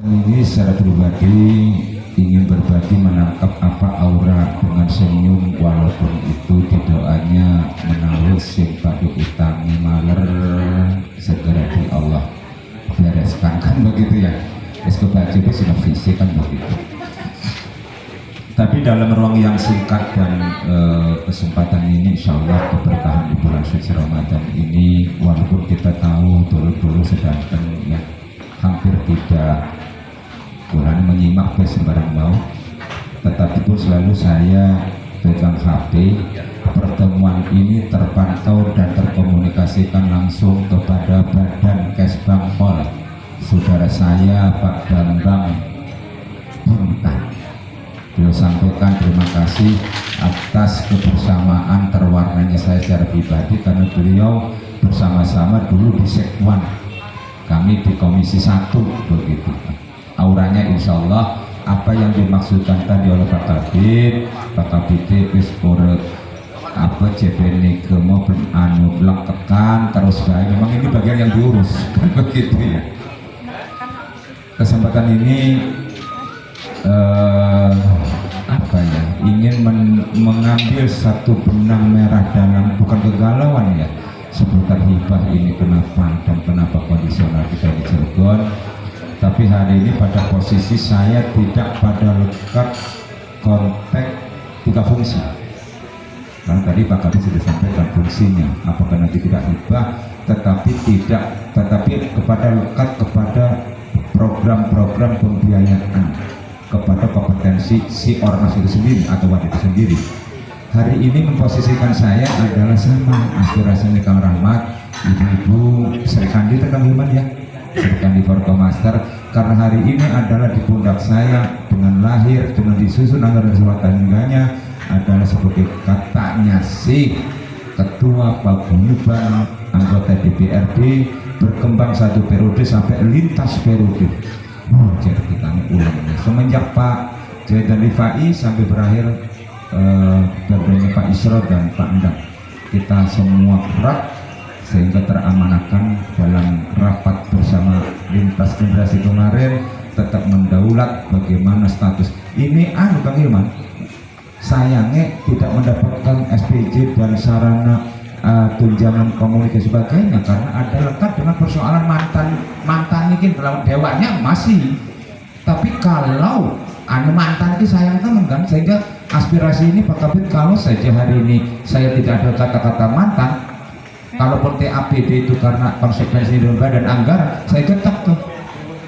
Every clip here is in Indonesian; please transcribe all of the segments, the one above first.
Ini secara pribadi ingin berbagi menangkap apa aura dengan senyum walaupun itu di doanya menawus sing padu utangi maler segera di Allah bereskan kan begitu ya. Es kebaca itu sudah fisik kan begitu. Tapi dalam ruang yang singkat dan kesempatan ini insya Allah keberkahan di bulan suci Ramadan ini, walaupun kita tahu dulu-dulu sedangkan ya hampir tidak kurang menyimak ke sembarang mau, tetapi pun selalu saya pegang HP. Pertemuan ini terpantau dan terkomunikasikan langsung kepada Badan Kesbangpol saudara saya Pak Bambang Bintang. Beliau sampaikan terima kasih atas kebersamaan terwarnanya saya secara pribadi karena beliau bersama-sama dulu di Sekwan, kami di Komisi 1 begitu. Auranya insya Allah apa yang dimaksudkan tadi oleh Pak Kabit, Pak Kabit Wispore apa JPN ke mau anu belangkekan terus baik, memang ini bagian yang diurus kan begitu ya. Kesempatan ini apa ya, ingin mengambil satu benang merah dalam bukan kegalauan ya seputar hibah ini kenapa dan kenapa kondisional kita di Cilegon. Tapi hari ini pada posisi saya tidak pada lekat konteks tiga fungsi. Karena tadi Pak Kadis sudah sampaikan fungsinya, apakah nanti tidak hibah, tetapi kepada lekat kepada program-program pembiayaan, kepada kompetensi si ormas itu sendiri atau wadah itu sendiri. Hari ini memposisikan saya adalah sama aspirasinya Kang Rahmat, ibu-ibu Sri Kandi Kang Hilman ya, Sri Kandi Forkomaster, karena hari ini adalah di pundak saya dengan lahir, dengan disusun anggaran sewatangganya adalah sebagai katanya si ketua paguyuban anggota DPRD berkembang satu periode sampai lintas periode. Jadi kita ulangnya semenjak Pak Jaidan Rifai sampai berakhir berbeda Pak Isro dan Pak Endang, kita semua gerak sehingga teramanahkan dalam rapat bersama lintas generasi kemarin tetap mendaulat bagaimana status ini Kang Hilman. Sayangnya tidak mendapatkan SPJ dan sarana tunjangan komunikasi sebagainya karena ada lekat dengan persoalan mantan ini dalam dewanya masih, tapi kalau mantan itu sayang teman kan, sehingga aspirasi ini Pak Kabit kalau saja hari ini saya tidak ada kata-kata mantan, kalaupun TAPD itu karena konsekuensi dan anggaran saya tetap tuh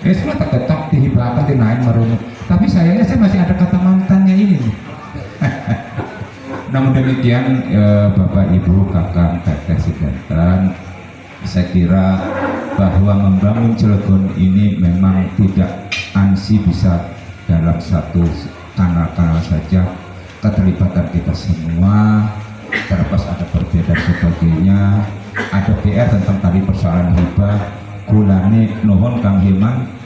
sudah tetap dihibahkan dinaik merunut, tapi sayangnya saya masih ada kata mantannya ini. Namun demikian Bapak Ibu Kakang Teteh Sidanten, saya kira bahwa membangun Cilegon ini memang tidak ansi bisa dalam satu kanal-kanal saja, keterlibatan kita semua terlepas ada perbedaan sebagainya, ada PR tentang tadi persoalan hibah gulane nuhun Kang Hilman.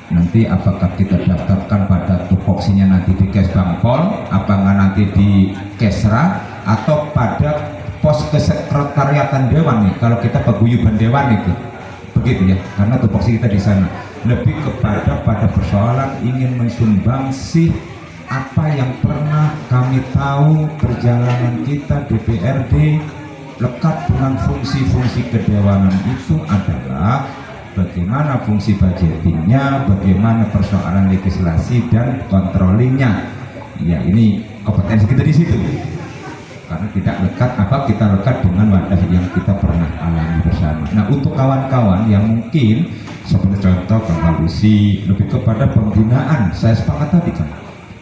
Nanti apakah kita daftarkan pada tupoksinya nanti di Kesbangpol, apakah nanti di Kesra atau pada pos kesekretariatan dewan nih, kalau kita paguyuban dewan itu begitu ya, karena tupoksi kita di sana lebih kepada pada persoalan ingin mensumbangsi apa yang pernah kami tahu perjalanan kita DPRD lekat dengan fungsi-fungsi kedewanan itu adalah bagaimana fungsi budgetingnya, bagaimana persoalan legislasi dan controllingnya. Ya ini kompetensi kita di situ. Karena tidak lekat kita lekat dengan wadah yang kita pernah alami bersama. Nah untuk kawan-kawan yang mungkin seperti contoh Kang Lucy lebih kepada pembinaan, saya sepakat tadi kan.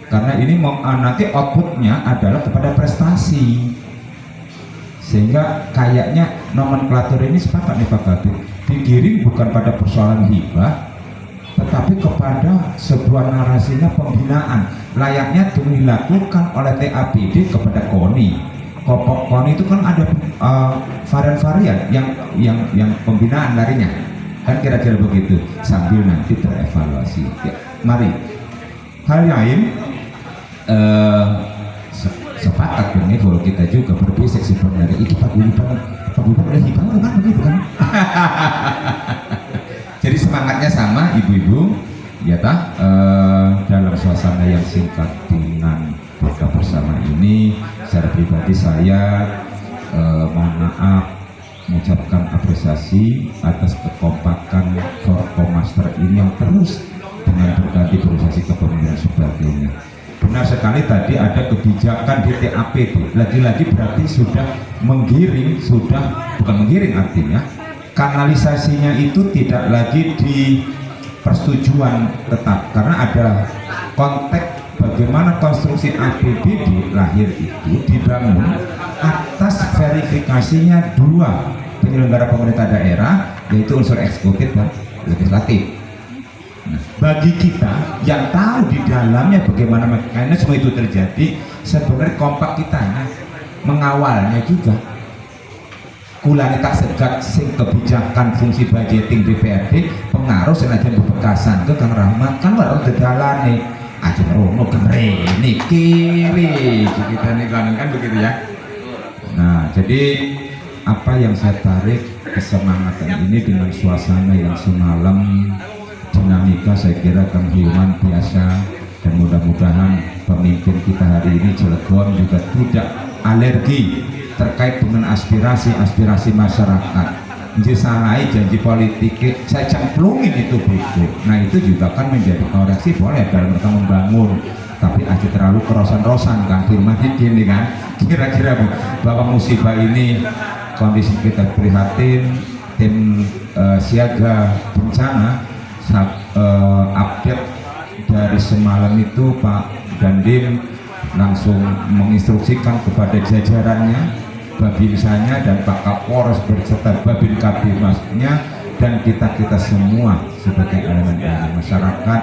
Karena ini nanti outputnya adalah kepada prestasi. Sehingga kayaknya nomenklatur ini sepakat nih Pak Kabit, digiring bukan pada persoalan hibah tetapi kepada sebuah narasinya pembinaan layaknya dilakukan oleh TAPD kepada KONI. KONI itu kan ada varian-varian yang pembinaan larinya kan kira-kira begitu sambil nanti terevaluasi ya. Mari hal lain sepakat ini kalau kita juga berbisik sebenarnya itu paguyuban udah hibah kan begitu kan. Jadi semangatnya sama ibu-ibu, Ya dalam suasana yang singkat dengan buka bersama ini, secara pribadi saya mohon maaf mengucapkan apresiasi atas kekompakan Forkomaster ini yang terus dengan berganti proses kepemimpinan sebagainya. Benar sekali tadi ada kebijakan di TAPD, lagi-lagi berarti sudah menggiring, bukan menggiring artinya kanalisasinya itu tidak lagi di persetujuan tetap, karena ada konteks bagaimana konstruksi APBD lahir itu dibangun atas verifikasinya dua penyelenggara pemerintah daerah, yaitu unsur eksekutif dan legislatif. Nah, bagi kita yang tahu di dalamnya bagaimana mekanisme itu terjadi, sebenarnya kompak kita mengawalnya juga. Kulani tak segat sing kebijakan fungsi budgeting DPRD pengaruh senajan bebekasan ke Kang Rahmat kan baru dedalane aja rono kemrene kiri kita nih kan begitu ya. Nah, jadi apa yang saya tarik kesemangatan ini dengan suasana yang semalam dinamika, saya kira Kang Hilman biasa, dan mudah-mudahan pemimpin kita hari ini Cilegon juga tidak alergi terkait dengan aspirasi masyarakat. Salai janji politik saya cemplungin itu buku. Nah itu juga kan menjadi koreksi boleh dalam mereka membangun, tapi aja terlalu kerosan-rosan Kang Hilman ini kan. Kira-kira bahwa musibah ini kondisi kita prihatin, tim siaga bencana update dari semalam itu Pak Dandim langsung menginstruksikan kepada jajarannya, Babinsanya dan Pak Kapolres berserta Babin Kapolresnya dan kita semua sebagai elemen masyarakat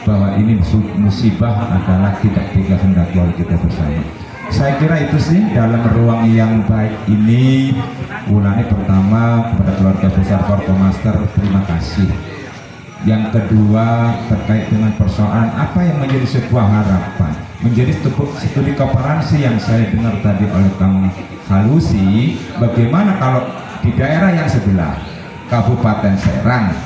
bahwa ini musibah adalah tidak hendak kita bersama. Saya kira itu sih dalam ruang yang baik ini. Ulangi pertama kepada keluarga besar Forkomaster terima kasih. Yang kedua terkait dengan persoalan apa yang menjadi sebuah harapan, menjadi studi komparansi yang saya dengar tadi oleh Kang Halusi, bagaimana kalau di daerah yang sebelah Kabupaten Serang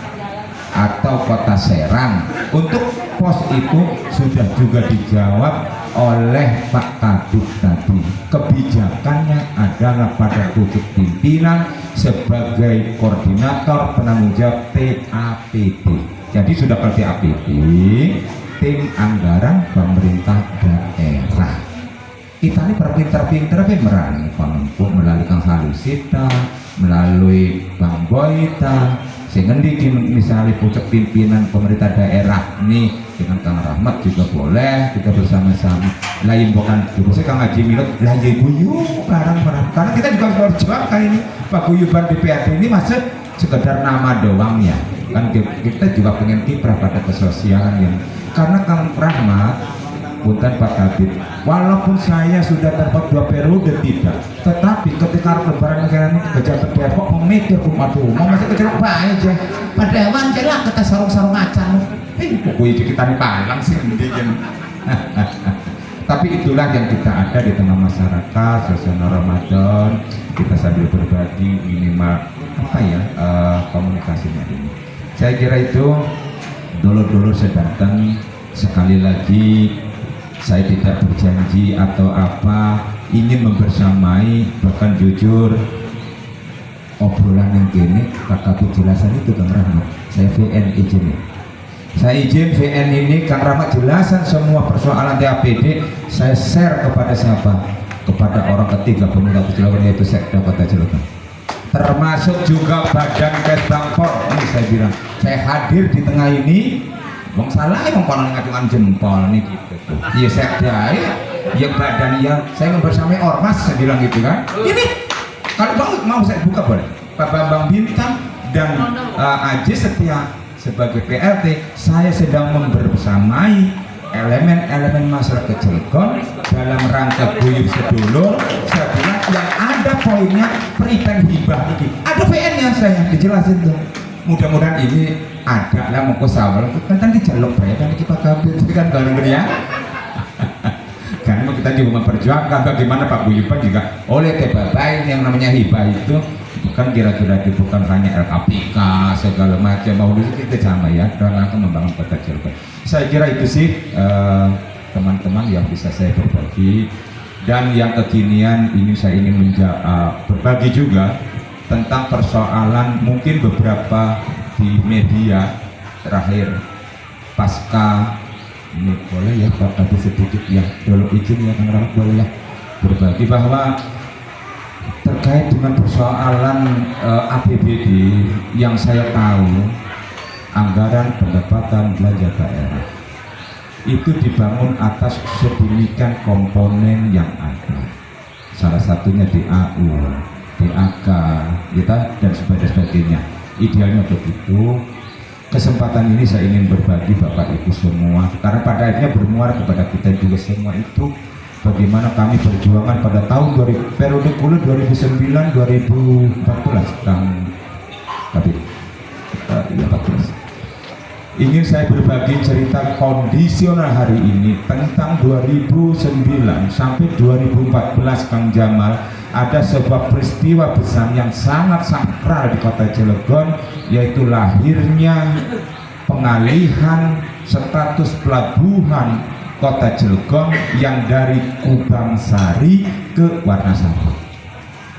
atau Kota Serang, untuk pos itu sudah juga dijawab oleh Pak Kadub tadi. Kebijakannya adalah pada kutub pimpinan sebagai koordinator penanggung jawab TAPD. Jadi sudah ke TAPD, tim anggaran pemerintah daerah. Kita ini berpinter-pinter merani pemempuk melalui Kang Halusita, melalui Bang Boyta, sehingga misalnya pucuk pimpinan pemerintah daerah ini dengan Kang Rahmat juga boleh kita bersama-sama lain bukan saya Kang Haji Milot lain guyup barang-barang, karena kita juga harus berjuang kali ini. Paguyuban DPRD ini masih sekedar nama doang ya kan, kita juga pengen kiprah pada kesosialan yang, karena Kang Rahmat punten Pak Kabit, walaupun saya sudah dapat 2 periode tidak, tetapi ketika lebaran negara ini kejabat Depok memikir aduh mau masih kecelok baik aja pada hewan jelas kita sarung-sarung macan pokoknya kita nih palang sih mending. Tapi itulah yang kita ada di tengah masyarakat, suasana Ramadan, kita sambil berbagi minimal apa ya komunikasinya ini. Saya kira itu dulu saya datang, sekali lagi saya tidak berjanji atau apa, ingin membersamai, bahkan jujur obrolan yang gini kakak jelasan itu Kang Rahmat, saya VN izin ya. Saya izin VN ini Kang Rahmat jelasan semua persoalan TAPD saya share kepada siapa? Kepada orang ketiga pemuda Cilegon, yaitu Sekda Kota Cilegon, termasuk juga Badan Ketangpor. Ini saya bilang saya hadir di tengah ini, bang salah emang konon ngacungan jempol nih gitu. Iya Sekda ya badan yang saya membersamai ormas, saya bilang gitu kan. Ini kalau bang mau saya buka boleh, Pak Bambang Bintang dan Aji Setia sebagai PLT, saya sedang membersamai elemen-elemen masyarakat Cilegon dalam rangka guyub sedulur. Saya bilang yang ada poinnya perikan hibah ini ada VN-nya, saya dijelasin tuh. Mudah-mudahan ini ada lah mau sawal kan dijaluk bayar kan kita kabel kan bareng ya. Karena kita juga memperjuangkan bagaimana Pak Guyuban juga oleh kebabain yang namanya hibah itu kan kira-kira itu bukan hanya LKPK segala macam, mau kita sama ya dalam rangka membangun kota Cilegon. Saya kira itu sih teman-teman yang bisa saya berbagi. Dan yang kekinian ini saya ingin berbagi juga tentang persoalan mungkin beberapa di media terakhir pasca ini, boleh ya Pak tapi sedikit ya dulu izin ya Kang Rahmat, boleh ya berbagi bahwa terkait dengan persoalan APBD yang saya tahu anggaran pendapatan belanja daerah itu dibangun atas sedemikian komponen yang ada, salah satunya DAU, DAK, dan sebagainya. Idealnya begitu. Kesempatan ini saya ingin berbagi Bapak Ibu semua, karena pada akhirnya bermuara kepada kita juga semua itu bagaimana kami perjuangan pada tahun periode kuliah 2009-2014 Kang Kabit, ya 14. Ingin saya berbagi cerita kondisional hari ini tentang 2009 sampai 2014 Kang Jamal. Ada sebuah peristiwa besar yang sangat sakral di kota Cilegon, yaitu lahirnya pengalihan status pelabuhan kota Cilegon yang dari Kubangsari ke Warnasari.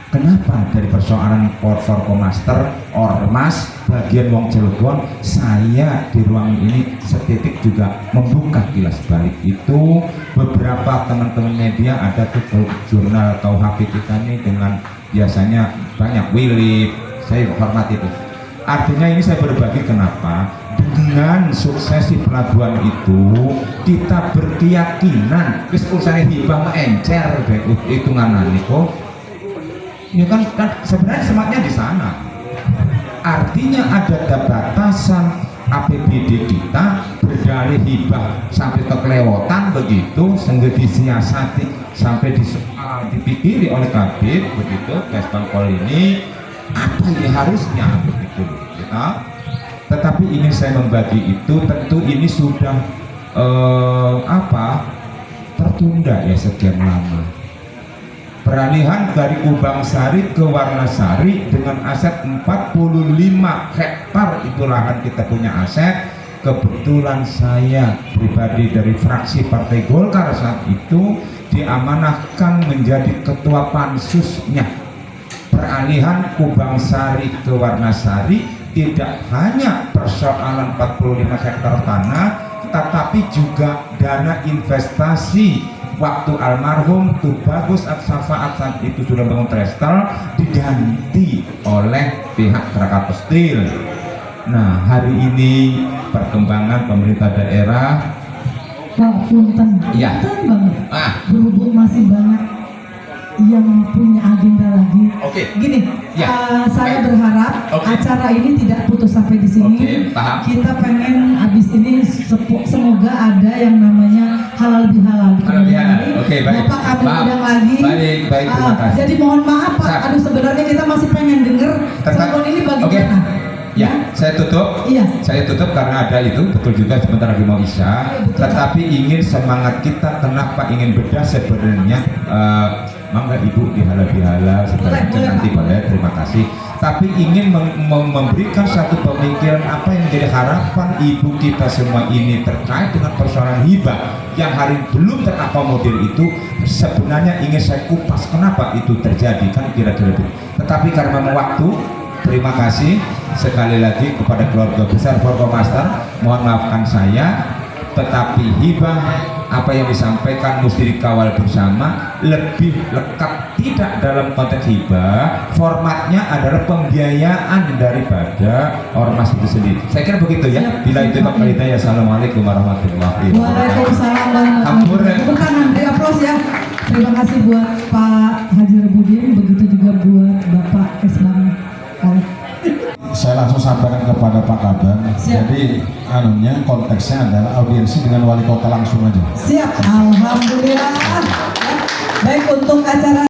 Kenapa dari persoalan Forkomaster, Ormas, bagian Wong Cilegon, saya di ruang ini setitik juga membuka kilas balik itu. Beberapa teman-teman media ada tuh jurnal KUHP kita nih dengan biasanya banyak Willy, saya hormat itu. Artinya ini saya berbagi kenapa dengan suksesi pelabuhan itu kita berkeyakinan wis usahane hibah encer hitungan niku. Ya kan sebenarnya sematnya di sana. Artinya ada batasan APBD kita berdalih hibah sampai kekelewotan begitu, sehingga disiasati sampai dipikiri oleh Kabit begitu, Kespangkol ini apa yang harusnya begitu ya. Tetapi ingin saya membagi itu, tentu ini sudah tertunda ya sekian lama. Peralihan dari Kubangsari ke Warnasari dengan aset 45 hektar itu lahan kita punya aset. Kebetulan saya pribadi dari fraksi Partai Golkar saat itu diamanahkan menjadi ketua pansusnya. Peralihan Kubangsari ke Warnasari tidak hanya persoalan 45 hektar tanah, tetapi juga dana investasi. Waktu almarhum Tubagus At-Safaat saat itu sudah bangun Trestel diganti oleh pihak Krakatau Steel. Nah hari ini perkembangan pemerintah daerah Pak Punten, ya. banget. Berhubung masih banyak yang punya agenda lagi. Gini, saya berharap acara ini tidak putus sampai di sini. Kita pengen abis ini semoga ada yang namanya halal bihalal. Baik. Bapak kami undang lagi. Baik, terima kasih. Jadi mohon maaf Pak, sebenarnya kita masih pengen dengar Cilegon ini bagaimana. Ya, saya tutup. Iya. Saya tutup karena ada itu, betul juga sebentar lagi mau isya. Tetapi ingin semangat kita, kenapa ingin bedah sebenarnya. Mangga Ibu dihala-dihala setelah itu nanti boleh, terima kasih. Tapi ingin memberikan satu pemikiran apa yang menjadi harapan Ibu kita semua ini terkait dengan persoalan hibah yang hari belum terakomodir itu. Sebenarnya ingin saya kupas kenapa itu terjadi, kan kira-kira itu. Tetapi karena waktu, terima kasih sekali lagi kepada keluarga besar Forkomaster, mohon maafkan saya. Tetapi hibah apa yang disampaikan mesti dikawal bersama, lebih lekat tidak dalam konteks hibah, formatnya adalah pembiayaan daripada ormas itu sendiri. Saya kira begitu ya. Bila itu Pak Kalita, assalamualaikum warahmatullahi wabarakatuh. Waalaikumsalam warahmatullahi wabarakatuh. Tangan di aplaus ya. Terima kasih buat Pak Haji Rebudin, begitu juga buat Bapak Kesbang. Saya langsung sampaikan kepada Pak Kabar. Jadi konteksnya adalah audiensi dengan wali kota langsung aja. Siap, alhamdulillah. Baik, untuk acara